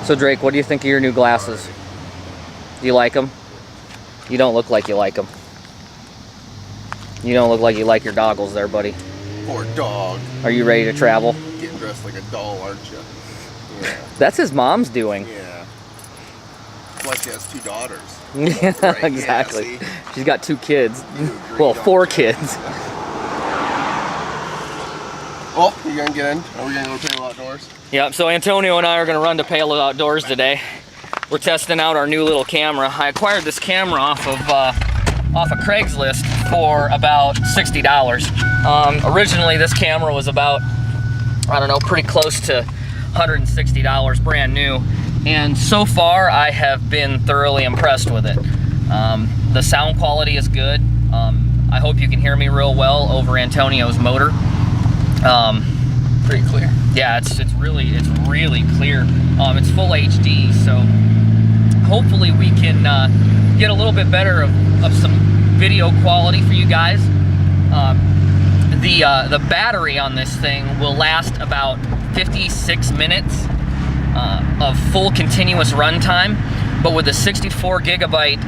So Drake, what do you think of your new glasses? Do you like them? You don't look like you like them. You don't look like you like your goggles there, buddy. Poor dog. Are you ready to travel? Getting dressed like a doll, aren't you? Yeah. That's his mom's doing. Yeah. Plus she has 2 daughters. Yeah, Right, exactly. yeah, she's got 2 kids. Well, 4 kids. Oh, you gonna get in? Are we gonna go to Palo Outdoors? Yep, so Antonio and I are gonna run to Palo Outdoors today. We're testing out our new little camera. I acquired this camera off of Craigslist for about $60. Originally, this camera was about, I don't know, pretty close to $160, brand new. And so far, I have been thoroughly impressed with it. The sound quality is good. I hope you can hear me real well over Antonio's motor. Pretty clear. Yeah, it's really clear. It's full HD, so hopefully we can get a little bit better of some video quality for you guys. The battery on this thing will last about 56 minutes of full continuous runtime, but with a 64 gigabyte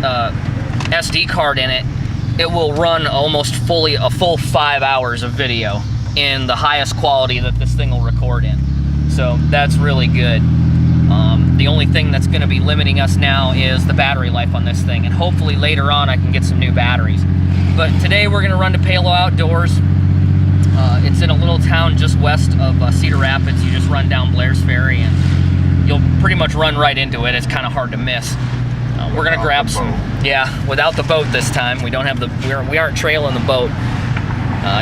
SD card in it, it will run almost a full 5 hours of video in the highest quality that this thing will record in. So that's really good. The only thing that's going to be limiting us now is the battery life on this thing, and hopefully later on I can get some new batteries. But today we're going to run to Palo Outdoors. It's in a little town just west of Cedar Rapids. You just run down Blair's Ferry and you'll pretty much run right into it. It's kind of hard to miss. We're going to grab some, yeah, without the boat this time. We don't have we aren't trailing the boat.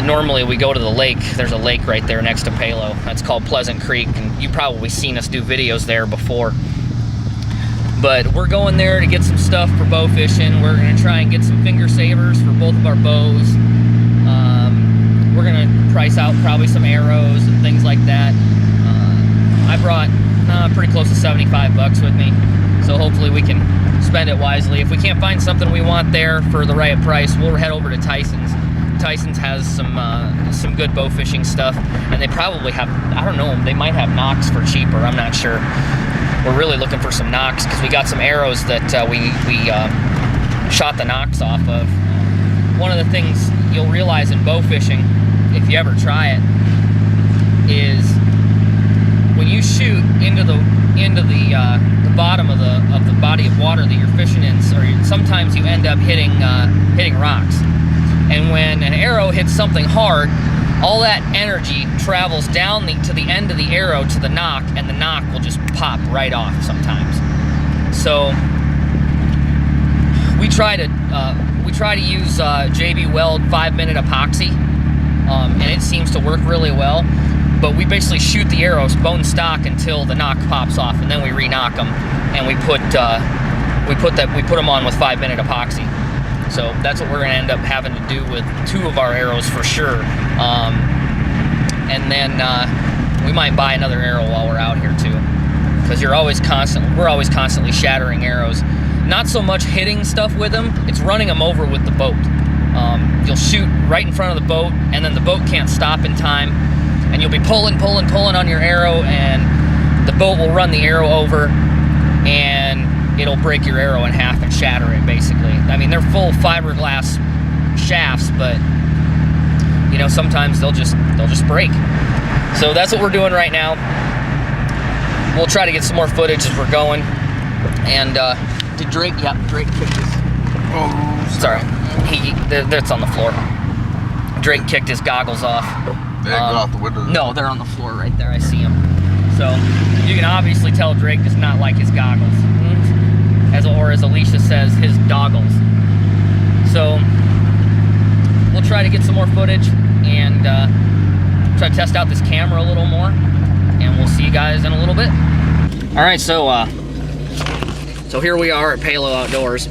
Normally we go to the lake. There's a lake right there next to Palo. That's called Pleasant Creek, and you've probably seen us do videos there before. But we're going there to get some stuff for bow fishing. We're going to try and get some finger savers for both of our bows. We're going to price out probably some arrows and things like that. I brought pretty close to 75 bucks with me, so hopefully we can spend it wisely. If we can't find something we want there for the right price, we'll head over to Tyson's. Tyson's has some good bow fishing stuff, and they probably have, I don't know, they might have nocks for cheaper. I'm not sure. We're really looking for some nocks because we got some arrows that we shot the nocks off of. One of the things you'll realize in bow fishing, if you ever try it, is when you shoot into the bottom of the body of water that you're fishing in, or sometimes you end up hitting rocks. And when an arrow hits something hard, all that energy travels down to the end of the arrow to the nock, and the nock will just pop right off sometimes. So we try to use JB Weld 5-minute epoxy, and it seems to work really well. But we basically shoot the arrows bone stock until the nock pops off, and then we re-nock them, and we put them on with 5-minute epoxy. So that's what we're going to end up having to do with 2 of our arrows for sure. And then we might buy another arrow while we're out here too, because we're always constantly shattering arrows. Not so much hitting stuff with them, it's running them over with the boat. You'll shoot right in front of the boat, and then the boat can't stop in time, and you'll be pulling on your arrow, and the boat will run the arrow over, and it'll break your arrow in half and shatter it, basically. I mean, they're full fiberglass shafts, but you know, sometimes they'll just break. So that's what we're doing right now. We'll try to get some more footage as we're going. And did Drake? Yeah, Drake kicked his. Oh, sorry. That's on the floor. Drake kicked his goggles off. They go out the window. No, they're on the floor right there. I see them. So you can obviously tell Drake does not like his goggles. Or as Alicia says, his doggles. So we'll try to get some more footage and try to test out this camera a little more, and we'll see you guys in a little bit. All right, so here we are at Palo Outdoors.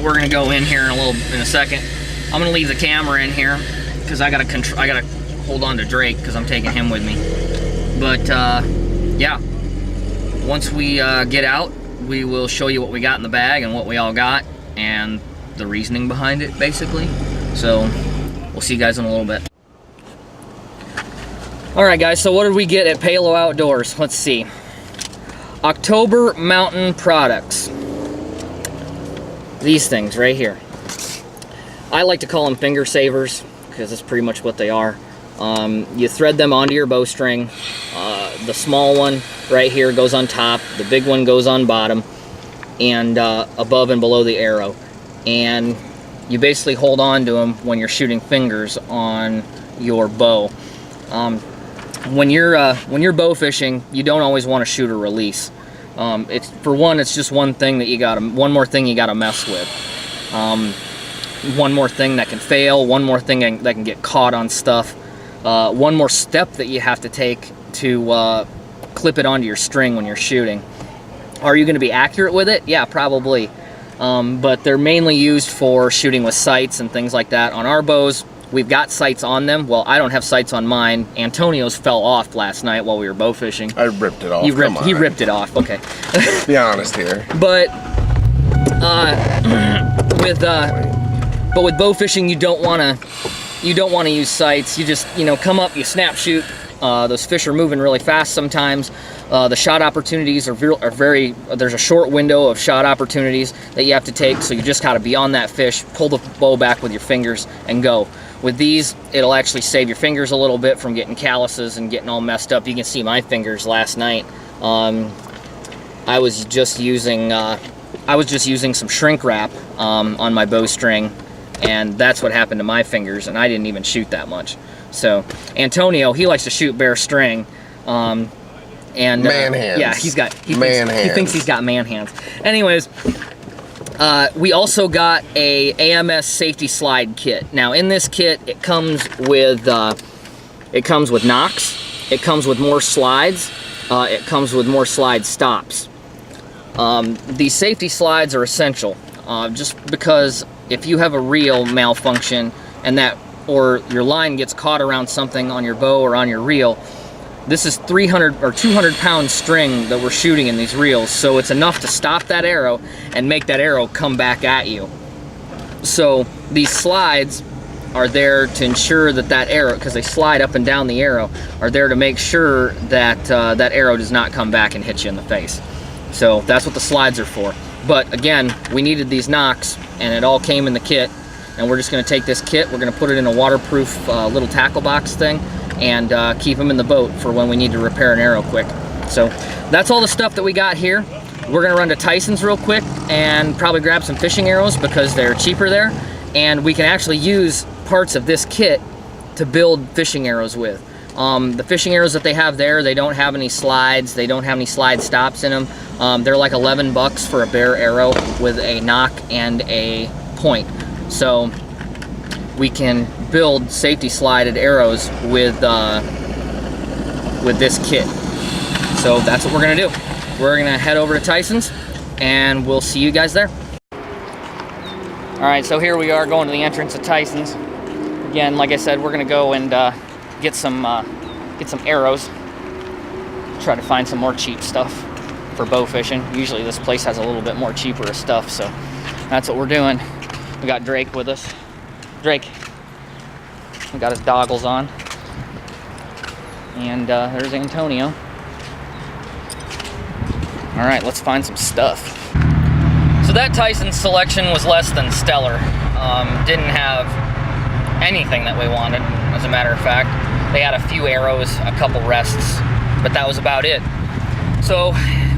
We're gonna go in here in a second. I'm gonna leave the camera in here because I gotta hold on to Drake because I'm taking him with me. But yeah, once we get out, we will show you what we got in the bag and what we all got and the reasoning behind it, basically. So we'll see you guys in a little bit. All right, guys, so what did we get at Palo Outdoors? Let's see. October Mountain Products. These things right here. I like to call them finger savers because that's pretty much what they are. You thread them onto your bowstring. The small one right here goes on top. The big one goes on bottom and above and below the arrow. And you basically hold on to them when you're shooting fingers on your bow. When you're bow fishing, you don't always want to shoot a release. It's just one thing that one more thing you gotta mess with. One more thing that can fail. One more thing that can get caught on stuff. One more step that you have to take to clip it onto your string when you're shooting. Are you going to be accurate with it? Yeah, probably. But they're mainly used for shooting with sights and things like that. On our bows, we've got sights on them. Well, I don't have sights on mine. Antonio's fell off last night while we were bow fishing. I ripped it off. He ripped it off. Okay. Be honest here. But with bow fishing, you don't want to use sights. You just come up, you snap shoot. Those fish are moving really fast sometimes. The shot opportunities are very. There's a short window of shot opportunities that you have to take, so you just gotta be on that fish, pull the bow back with your fingers, and go. With these, it'll actually save your fingers a little bit from getting calluses and getting all messed up. You can see my fingers last night. I was just using some shrink wrap on my bowstring, and that's what happened to my fingers, and I didn't even shoot that much. So Antonio, he likes to shoot bare string, and man hands. Yeah, he thinks he's got man hands. Anyways, we also got a AMS safety slide kit. Now in this kit, it comes with knocks, it comes with more slides, it comes with more slide stops. These safety slides are essential, just because if you have a reel malfunction or your line gets caught around something on your bow or on your reel, this is 300 or 200 pound string that we're shooting in these reels, so it's enough to stop that arrow and make that arrow come back at you. So these slides are there to ensure that arrow, because they slide up and down the arrow, are there to make sure that that arrow does not come back and hit you in the face. So that's what the slides are for. But again, we needed these knocks, and it all came in the kit. And we're just going to take this kit, we're going to put it in a waterproof little tackle box thing, and keep them in the boat for when we need to repair an arrow quick. So that's all the stuff that we got here. We're going to run to Tyson's real quick and probably grab some fishing arrows because they're cheaper there. And we can actually use parts of this kit to build fishing arrows with. The fishing arrows that they have there, they don't have any slides, they don't have any slide stops in them. They're like $11 for a bare arrow with a knock and a point. So we can build safety slided arrows with this kit. So that's what we're gonna do. We're gonna head over to Tyson's and we'll see you guys there. All right, so here we are going to the entrance of Tyson's. Again, like I said, we're gonna go and get some arrows. Try to find some more cheap stuff for bow fishing. Usually this place has a little bit more cheaper stuff, so that's what we're doing. We got Drake with us. Drake, we got his goggles on. And there's Antonio. All right, let's find some stuff. So that Tyson's selection was less than stellar. Didn't have anything that we wanted, as a matter of fact. They had a few arrows, a couple rests, but that was about it. So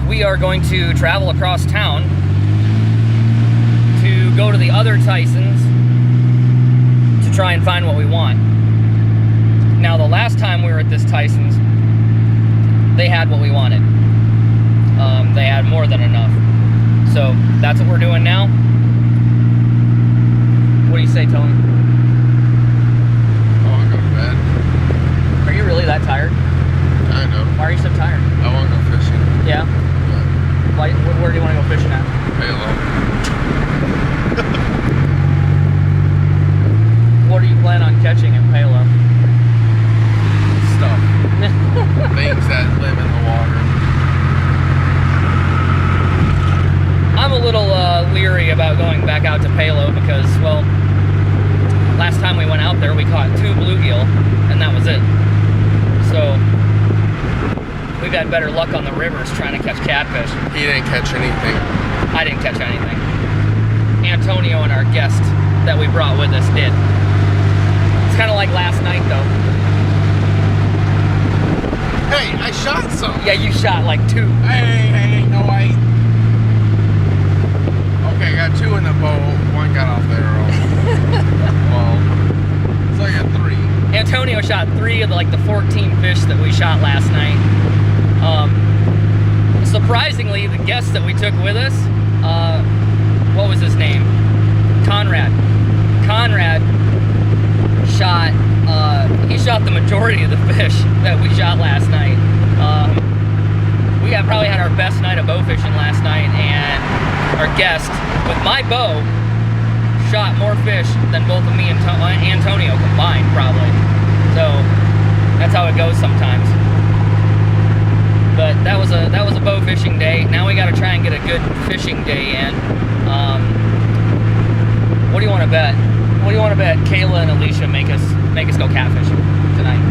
we are going to travel across town to go to the other Tyson's to try and find what we want. Now, the last time we were at this Tyson's, they had what we wanted. They had more than enough. So that's what we're doing now. What do you say, Tony? I want to go to bed. Are you really that tired? I know. Why are you so tired? I want to go fishing. Yeah? Why, where do you want to go fishing at? Halo. What do you plan on catching at Palo? Stuff. Things that live in the water. I'm a little leery about going back out to Palo because, well, last time we went out there we caught 2 bluegill and that was it. So we've had better luck on the rivers trying to catch catfish. He didn't catch anything. I didn't catch anything. Antonio and our guest that we brought with us did. It's kind of like last night, though. Hey, I shot some. Yeah, you shot like 2. Hey, no, Okay, I got 2 in the boat. 1 got off the arrow. Well, so I got 3. Antonio shot 3 of the 14 fish that we shot last night. Surprisingly, the guest that we took with us, what was his name? Conrad. Conrad shot, he shot the majority of the fish that we shot last night. We probably had our best night of bow fishing last night, and our guest, with my bow, shot more fish than both of me and Antonio combined, probably. So that's how it goes sometimes. But that was a bow fishing day. Now we got to try and get a good fishing day in. What do you want to bet? What do you want to bet Kayla and Alicia make us go catfishing tonight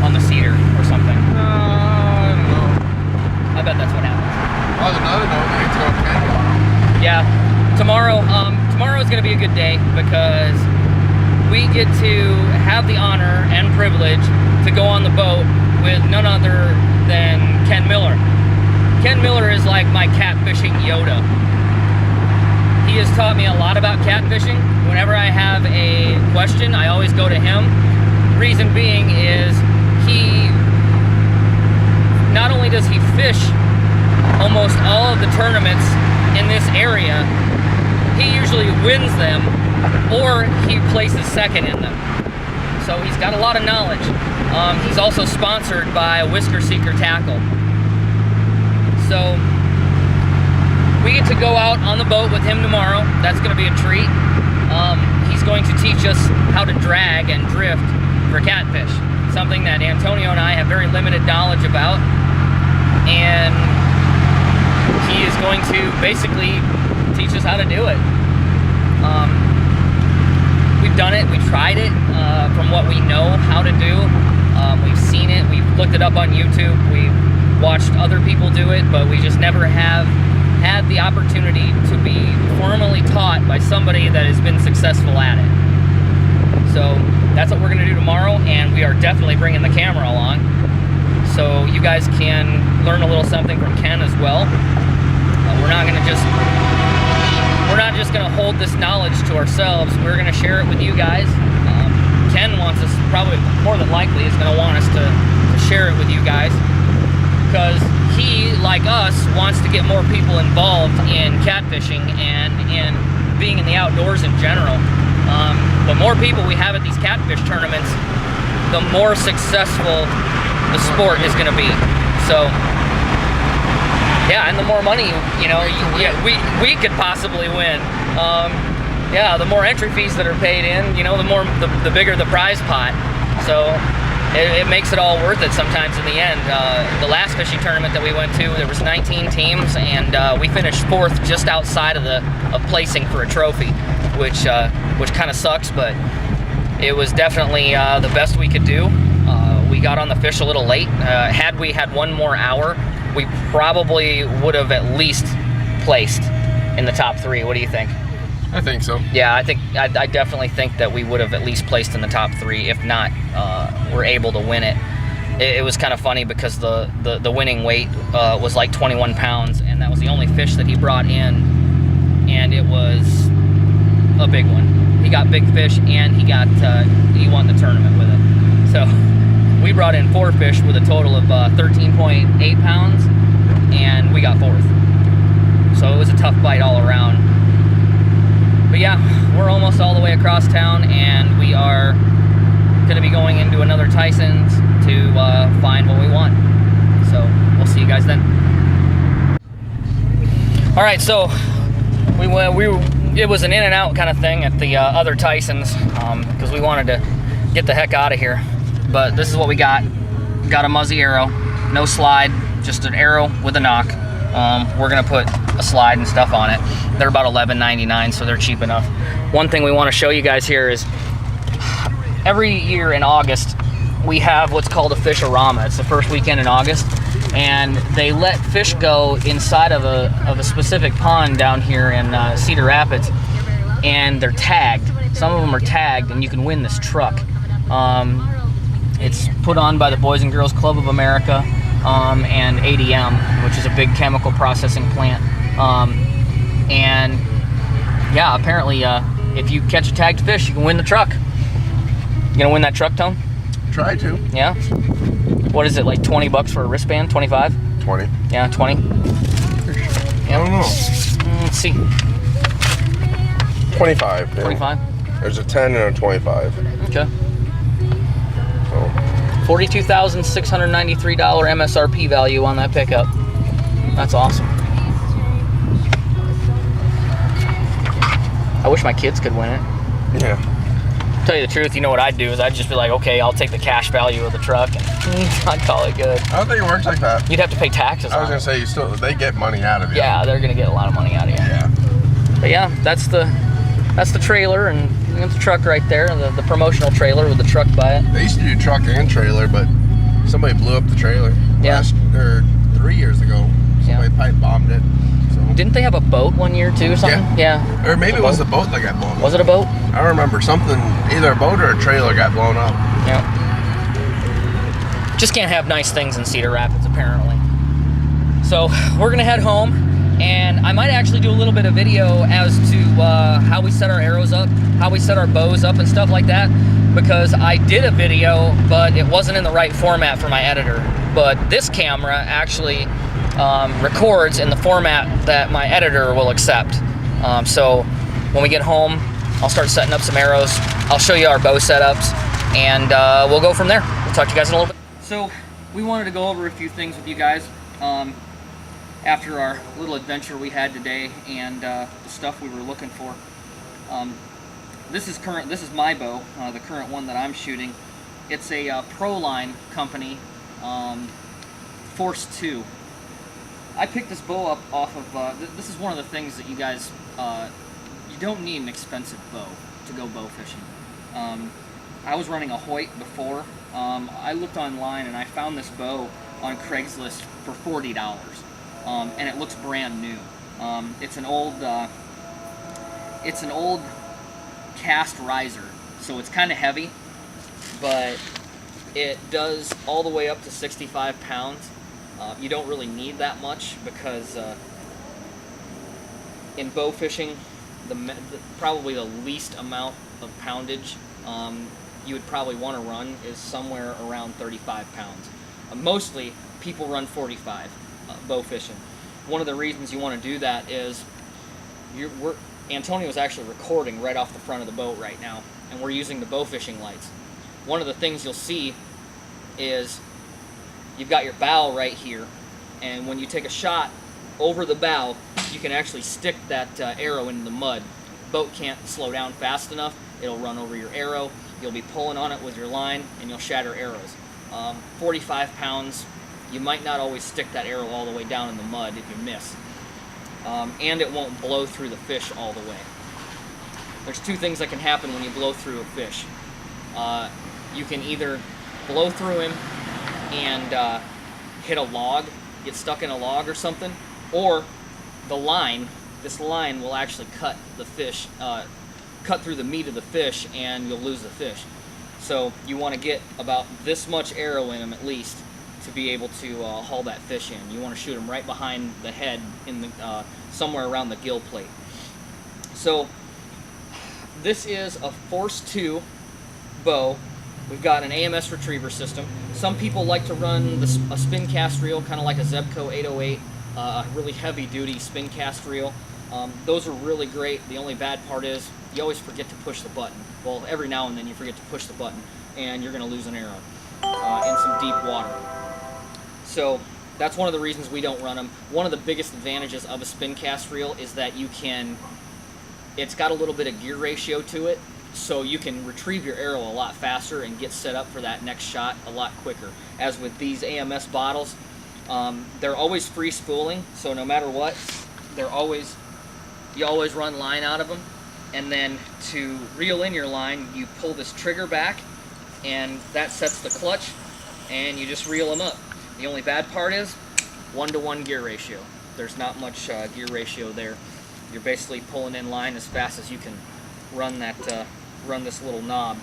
on the cedar or something? I don't know. I bet that's what happens. Oh, another note, we get to go tomorrow. Yeah, tomorrow is going to be a good day because we get to have the honor and privilege to go on the boat with none other than Ken Miller. Ken Miller is like my catfishing Yoda. He has taught me a lot about catfishing. Whenever I have a question, I always go to him. Reason being is not only does he fish almost all of the tournaments in this area, he usually wins them or he places second in them. So he's got a lot of knowledge. He's also sponsored by Whisker Seeker Tackle. So we get to go out on the boat with him tomorrow. That's going to be a treat. He's going to teach us how to drag and drift for catfish, something that Antonio and I have very limited knowledge about. And he is going to basically teach us how to do it. We've done it, we tried it from what we know how to do. We've seen it, we've looked it up on YouTube, we've watched other people do it, but we just never have had the opportunity to be formally taught by somebody that has been successful at it. So that's what we're going to do tomorrow, and we are definitely bringing the camera along so you guys can learn a little something from Ken as well. We're not just going to hold this knowledge to ourselves. We're going to share it with you guys. Ken wants us, probably more than likely, is going to want us to share it with you guys because he, like us, wants to get more people involved in catfishing and in being in the outdoors in general. The more people we have at these catfish tournaments, the more successful the sport is going to be. So, yeah, and the more money, we could possibly win. Yeah, the more entry fees that are paid in, the bigger the prize pot. So it makes it all worth it sometimes in the end. The last fishing tournament that we went to, there was 19 teams, and we finished 4th just outside of placing for a trophy, which kind of sucks, but it was definitely the best we could do. We got on the fish a little late. Had we had 1 more hour, we probably would have at least placed in the top 3. What do you think? I think so. Yeah, I definitely think that we would have at least placed in the top 3, if not were able to win it. It was kind of funny because the winning weight was like 21 pounds, and that was the only fish that he brought in, and it was a big one. He got big fish, and he won the tournament with it. So we brought in 4 fish with a total of 13.8 pounds, and we got 4th. So it was a tough bite all around. But yeah, we're almost all the way across town, and we are going to be going into another Tyson's to find what we want. So we'll see you guys then. All right, so it was an in and out kind of thing at the other Tyson's because we wanted to get the heck out of here. But this is what we got. Got a Muzzy arrow, no slide, just an arrow with a knock. We're gonna put a slide and stuff on it. They're about $11.99, so they're cheap enough. One thing we want to show you guys here is every year in August we have what's called a fish-orama. It's the first weekend in August, and they let fish go inside of a specific pond down here in Cedar Rapids, and they're tagged. Some of them are tagged, and you can win this truck. It's put on by the Boys and Girls Club of America and ADM, which is a big chemical processing plant. And yeah, apparently if you catch a tagged fish, you can win the truck. You gonna win that truck, Tone? Try to. Yeah? What is it, like 20 bucks for a wristband? 25? 20. Yeah, 20? I don't know. Let's see. 25. Yeah. 25? There's a 10 and a 25. Okay. So $42,693 MSRP value on that pickup. That's awesome. I wish my kids could win it. yeah. Tell you the truth, you know what I'd do is I'd just be like, okay, I'll take the cash value of the truck and I'd call it good. I don't think it works like that. You'd have to pay taxes I was on gonna it. say they get money out of you. Yeah, they're gonna get a lot of money out of you. Yeah. But yeah, that's the trailer, and that's the truck right there, the promotional trailer with the truck by it. They used to do truck and trailer, but somebody blew up the trailer. Yeah. 3 years ago. Somebody pipe bombed it. So. Didn't they have a boat one year too or something? Yeah. Or maybe it was the boat that got blown up. Was it a boat? I remember something, either a boat or a trailer got blown up. Yeah. Just can't have nice things in Cedar Rapids, apparently. So we're gonna head home, and I might actually do a little bit of video as to how we set our arrows up, how we set our bows up and stuff like that, because I did a video, but it wasn't in the right format for my editor. But this camera actually records in the format that my editor will accept. So when we get home, I'll start setting up some arrows. I'll show you our bow setups, and we'll go from there. We'll talk to you guys in a little bit. So we wanted to go over a few things with you guys after our little adventure we had today and the stuff we were looking for. This is my bow, the current one that I'm shooting. It's a Proline company, Force 2. I picked this bow up off of, this is one of the things that you guys, you don't need an expensive bow to go bow fishing. I was running a Hoyt before. I looked online and I found this bow on Craigslist for $40, and it looks brand new. It's an old cast riser, so it's kind of heavy, but it does all the way up to 65 pounds. You don't really need that much because in bow fishing, probably the least amount of poundage you would probably want to run is somewhere around 35 pounds. Mostly people run 45 bow fishing. One of the reasons you want to do that is Antonio's actually recording right off the front of the boat right now, and we're using the bow fishing lights. One of the things you'll see is you've got your bow right here, and when you take a shot over the bow, you can actually stick that arrow into the mud. Boat can't slow down fast enough. It'll run over your arrow. You'll be pulling on it with your line, and you'll shatter arrows. 45 pounds, you might not always stick that arrow all the way down in the mud if you miss. And it won't blow through the fish all the way. There's two things that can happen when you blow through a fish. You can either blow through him and hit a log, get stuck in a log or something, or this line will actually cut the fish, cut through the meat of the fish, and you'll lose the fish. So you want to get about this much arrow in him at least to be able to haul that fish in. You want to shoot him right behind the head, in the somewhere around the gill plate. So this is a Force 2 bow. We've got an AMS retriever system. Some people like to run a spin cast reel, kind of like a Zebco 808, a really heavy duty spin cast reel. Those are really great. The only bad part is you always forget to push the button. Well, every now and then you forget to push the button, and you're going to lose an arrow in some deep water. So that's one of the reasons we don't run them. One of the biggest advantages of a spin cast reel is that it's got a little bit of gear ratio to it, so you can retrieve your arrow a lot faster and get set up for that next shot a lot quicker. As with these AMS bottles, they're always free spooling, so no matter what, you always run line out of them. And then to reel in your line, you pull this trigger back, and that sets the clutch, and you just reel them up. The only bad part is 1-to-1 gear ratio. There's not much gear ratio there. You're basically pulling in line as fast as you can run this little knob.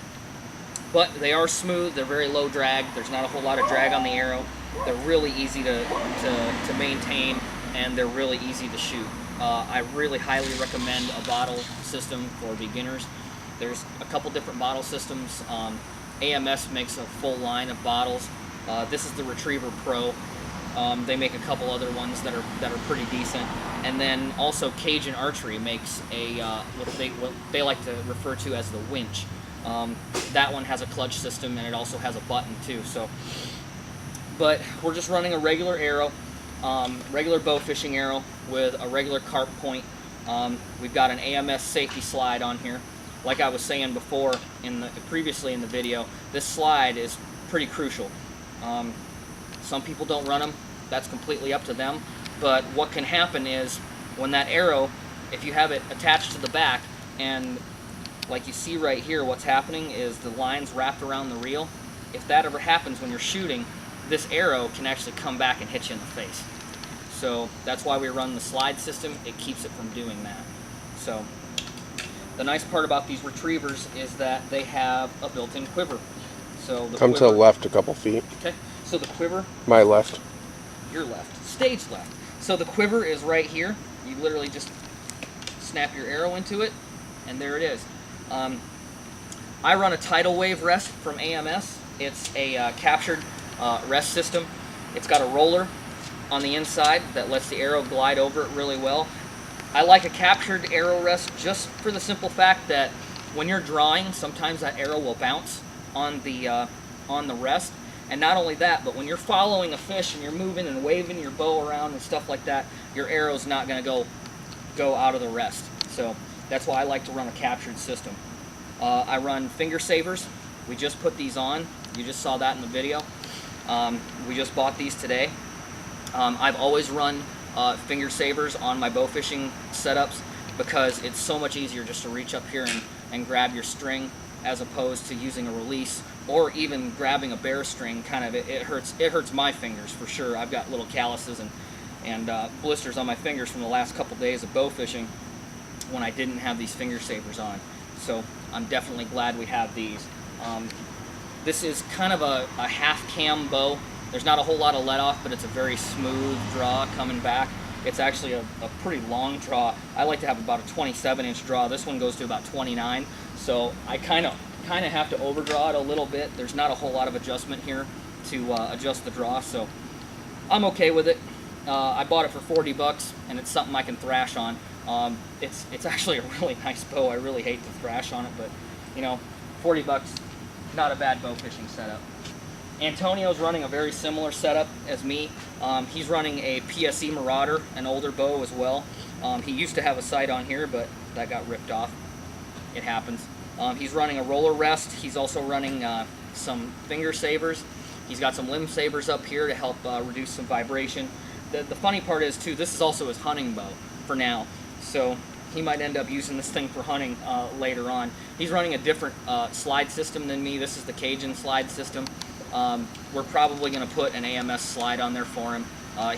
But they are smooth, they're very low drag, there's not a whole lot of drag on the arrow. They're really easy to maintain, and they're really easy to shoot. I really highly recommend a bottle system for beginners. There's a couple different bottle systems. AMS makes a full line of bottles. This is the Retriever Pro. They make a couple other ones that are pretty decent. And then also Cajun Archery makes a what they like to refer to as the winch. That one has a clutch system, and it also has a button too. So, but we're just running a regular arrow, regular bow fishing arrow with a regular carp point. We've got an AMS safety slide on here. Like I was saying before, previously in the video, this slide is pretty crucial. Some people don't run them. That's completely up to them. But what can happen is when that arrow, if you have it attached to the back, and like you see right here, what's happening is the line's wrapped around the reel. If that ever happens when you're shooting, this arrow can actually come back and hit you in the face. So that's why we run the slide system. It keeps it from doing that. So the nice part about these retrievers is that they have a built-in quiver. So the Come quiver, to the left a couple feet. Okay. So the quiver. My left. Your left. Stage left. So the quiver is right here. You literally just snap your arrow into it, and there it is. I run a tidal wave rest from AMS. It's a captured rest system. It's got a roller on the inside that lets the arrow glide over it really well. I like a captured arrow rest just for the simple fact that when you're drawing, sometimes that arrow will bounce on the rest. And not only that, but when you're following a fish and you're moving and waving your bow around and stuff like that, your arrow's not going to go out of the rest. So that's why I like to run a captured system. I run finger savers. We just put these on. You just saw that in the video. We just bought these today. I've always run finger savers on my bow fishing setups because it's so much easier just to reach up here and grab your string as opposed to using a release or even grabbing a bear string. Kind of it hurts my fingers for sure. I've got little calluses and blisters on my fingers from the last couple days of bow fishing when I didn't have these finger savers on. So I'm definitely glad we have these. This is kind of a half cam bow. There's not a whole lot of let off, but it's a very smooth draw coming back. It's actually a pretty long draw. I like to have about a 27-inch draw. This one goes to about 29, so I kind of have to overdraw it a little bit. There's not a whole lot of adjustment here to adjust the draw, so I'm okay with it. I bought it for 40 bucks, and it's something I can thrash on. It's actually a really nice bow. I really hate to thrash on it, but you know, 40 bucks, not a bad bow fishing setup. Antonio's running a very similar setup as me. He's running a PSE Marauder, an older bow as well. He used to have a sight on here, but that got ripped off. It happens. He's running a roller rest. He's also running some finger savers. He's got some limb savers up here to help reduce some vibration. The funny part is, too, this is also his hunting bow for now. So he might end up using this thing for hunting later on. He's running a different slide system than me. This is the Cajun slide system. We're probably going to put an AMS slide on there for him.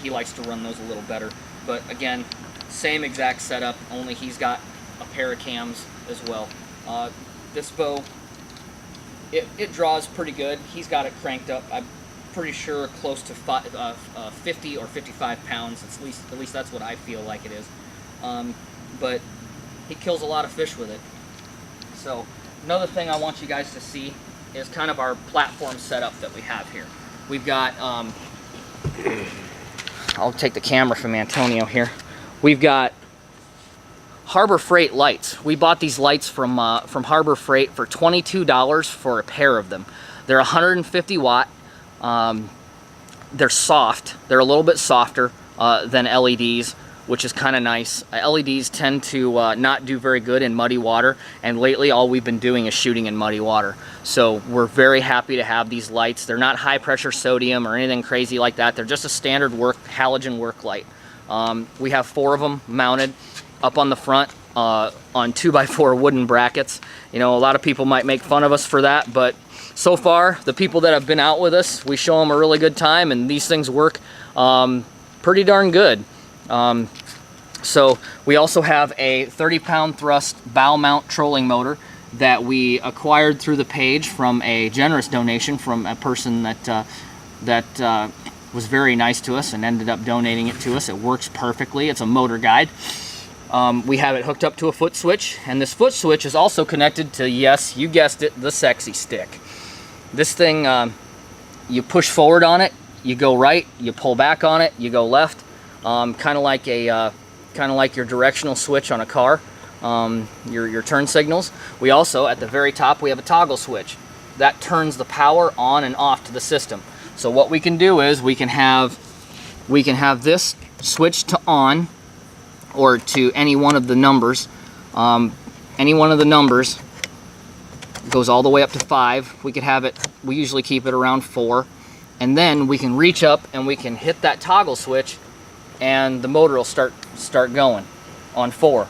He likes to run those a little better. But again, same exact setup, only he's got a pair of cams as well. This bow, it draws pretty good. He's got it cranked up, I'm pretty sure close to 50 or 55 pounds. At least that's what I feel like it is. But he kills a lot of fish with it. So another thing I want you guys to see is kind of our platform setup that we have here. We've got, I'll take the camera from Antonio here. We've got Harbor Freight lights. We bought these lights from Harbor Freight for $22 for a pair of them. They're 150 watt. They're soft. They're a little bit softer than LEDs, which is kind of nice. LEDs tend to not do very good in muddy water, and lately all we've been doing is shooting in muddy water. So we're very happy to have these lights. They're not high pressure sodium or anything crazy like that. They're just a standard halogen work light. We have 4 of them mounted up on the front on 2x4 wooden brackets. You know, a lot of people might make fun of us for that, but so far, the people that have been out with us, we show them a really good time, and these things work pretty darn good. So we also have a 30-pound thrust bow mount trolling motor that we acquired through the page from a generous donation from a person that was very nice to us and ended up donating it to us. It works perfectly. It's a motor guide. We have it hooked up to a foot switch, and this foot switch is also connected to, yes, you guessed it, the sexy stick. This thing, you push forward on it, you go right, you pull back on it, you go left, kind of like your directional switch on a car, your turn signals. We also, at the very top, we have a toggle switch that turns the power on and off to the system. So what we can do is we can have this switch to on, or to any one of the numbers. Any one of the numbers goes all the way up to 5. We could have it, we usually keep it around 4, and then we can reach up and we can hit that toggle switch and the motor will start going on 4.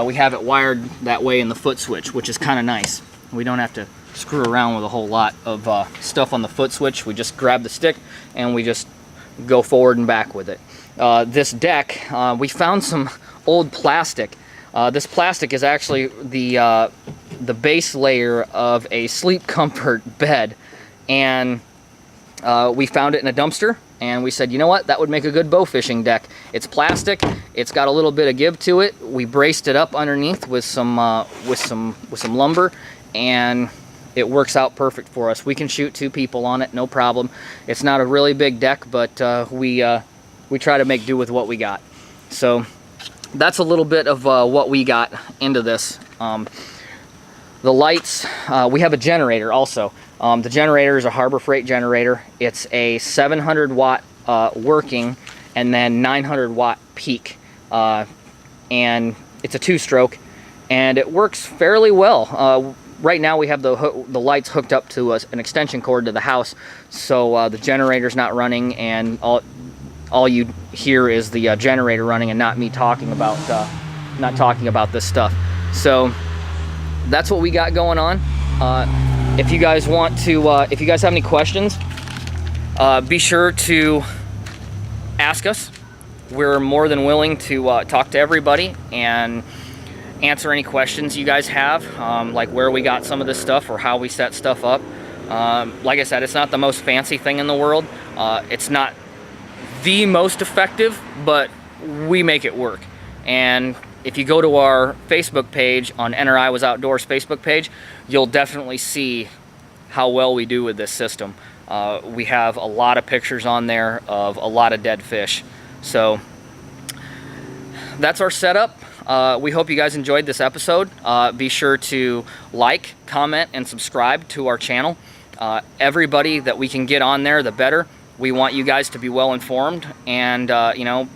We have it wired that way in the foot switch, which is kind of nice. We don't have to screw around with a whole lot of stuff on the foot switch. We just grab the stick and we just go forward and back with it. This deck, we found some old plastic. This plastic is actually the base layer of a sleep comfort bed, and we found it in a dumpster, and we said, you know what, that would make a good bow fishing deck. It's plastic, it's got a little bit of give to it. We braced it up underneath with some lumber, and it works out perfect for us. We can shoot 2 people on it, no problem. It's not a really big deck, but we try to make do with what we got. So that's a little bit of what we got into this. The lights, we have a generator also. The generator is a Harbor Freight generator. It's a 700 watt working and then 900 watt peak. And it's a 2-stroke, and it works fairly well. Right now we have the lights hooked up to an extension cord to the house, so the generator's not running, and all you hear is the generator running and not me talking about this stuff. So that's what we got going on. If you guys want to, if you guys have any questions, be sure to ask us. We're more than willing to talk to everybody and answer any questions you guys have, like where we got some of this stuff or how we set stuff up. Like I said, it's not the most fancy thing in the world. It's not the most effective, but we make it work. And if you go to our Facebook page, on Enter Iowa's Outdoors Facebook page, you'll definitely see how well we do with this system. We have a lot of pictures on there of a lot of dead fish. So that's our setup. We hope you guys enjoyed this episode. Be sure to like, comment, and subscribe to our channel. Everybody that we can get on there, the better. We want you guys to be well informed, and you know,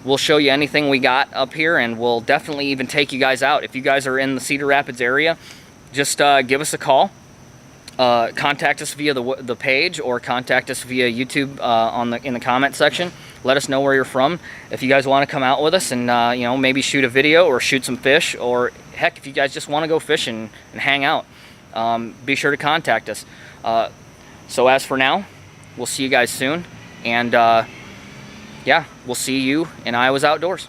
we'll show you anything we got up here, and we'll definitely even take you guys out. If you guys are in the Cedar Rapids area, just give us a call. Contact us via the page, or contact us via YouTube in the comment section. Let us know where you're from. If you guys want to come out with us and you know, maybe shoot a video or shoot some fish, or heck, if you guys just want to go fishing and hang out, be sure to contact us. So as for now, we'll see you guys soon, and yeah, we'll see you in Iowa's Outdoors.